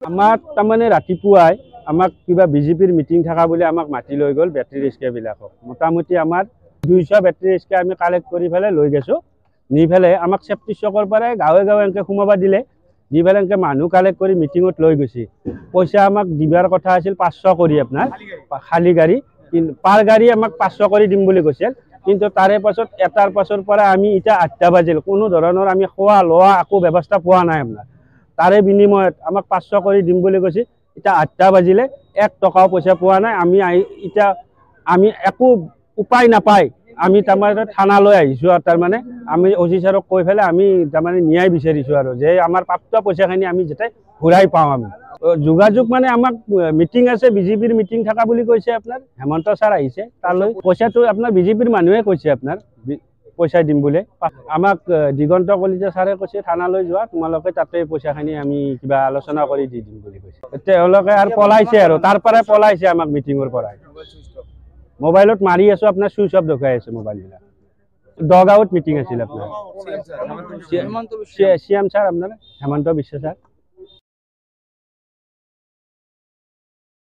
আমাক তাৰমানে ৰাতিপুৱাই আমাক কিবা বিজেপিৰ মিটিং থকা বুলি আমাক মাতি লৈ গ'ল বেটাৰী ৰিক্সাবিলাকক মোটামুটি আমাৰ 200 বেটাৰী ৰিক্সা আমি কালেক্ট কৰি পেলাই লৈ গৈছোঁ নি পেলাই আমাক চেফটি চকৰ পৰাই গাঁৱে গাঁৱে এনেকৈ সোমাব দিলে দি পেলাই এনেকৈ মানুহ কালেক্ট কৰি মিটিঙত লৈ গৈছে পইচা আমাক দিবাৰ কথা আছিল 500 কৰি আপোনাৰ খালী গাড়ী কিন্তু পাৰ গাড়ী আমাক 500 কৰি দিম বুলি কৈছিল কিন্তু তাৰে পাছত এটাৰ পাছৰ পৰা আমি এতিয়া 8টা বাজিল কোনো ধৰণৰ আমি খোৱা লোৱা একো ব্যৱস্থা পোৱা নাই আপোনাৰ তাৰে বিনিময়ত আমাক 500 কৰি দিম বুলি কৈছে এটা 8টা বাজিলে 1 টকাও পইচা পোৱা নাই আমি এতিয়া আমি একো উপায় নাপাই আমি তাৰমানে থানালৈ আহিছো আৰু তাৰমানে আমি অজি ছাৰক কৈ ফেলে আমি তাৰমানে ন্যায় বিচাৰিছো আৰু যে আমাৰ প্ৰাপ্ত পইচাখিনি আমি যাতে ঘূৰাই পাওঁ আমি যোগাযোগ মানে আমাক মিটিং আছে বিজেপিৰ মিটিং থকা বুলি কৈছে আপোনাৰ হেমন্ত ছাৰ আহিছে তালৈ পইচাটো আপোনাৰ বিজেপিৰ মানুহে কৈছে আপোনাৰ পইচা দিম বুলি আমাক দিগন্ত কলিতা ছাৰে কৈছে থানালৈ যোৱা তোমালোকে তাতে পইচাখিনি আমি কিবা আলোচনা কৰি দি দিম বুলি কৈছে তেওঁলোকে আৰু পলাইছে আৰু তাৰ পৰাই পলাইছে আমাক মিটিঙৰ পৰাই মোবাইলত মাৰি আছো আপোনাৰ সুইচ অফ দেখাই আছে মোবাইলবিলাক দগাঁৱত মিটিং আছিল আপোনাৰ শ্যাম ছাৰ আপোনাৰ হেমন্ত বিশ্ব ছাৰ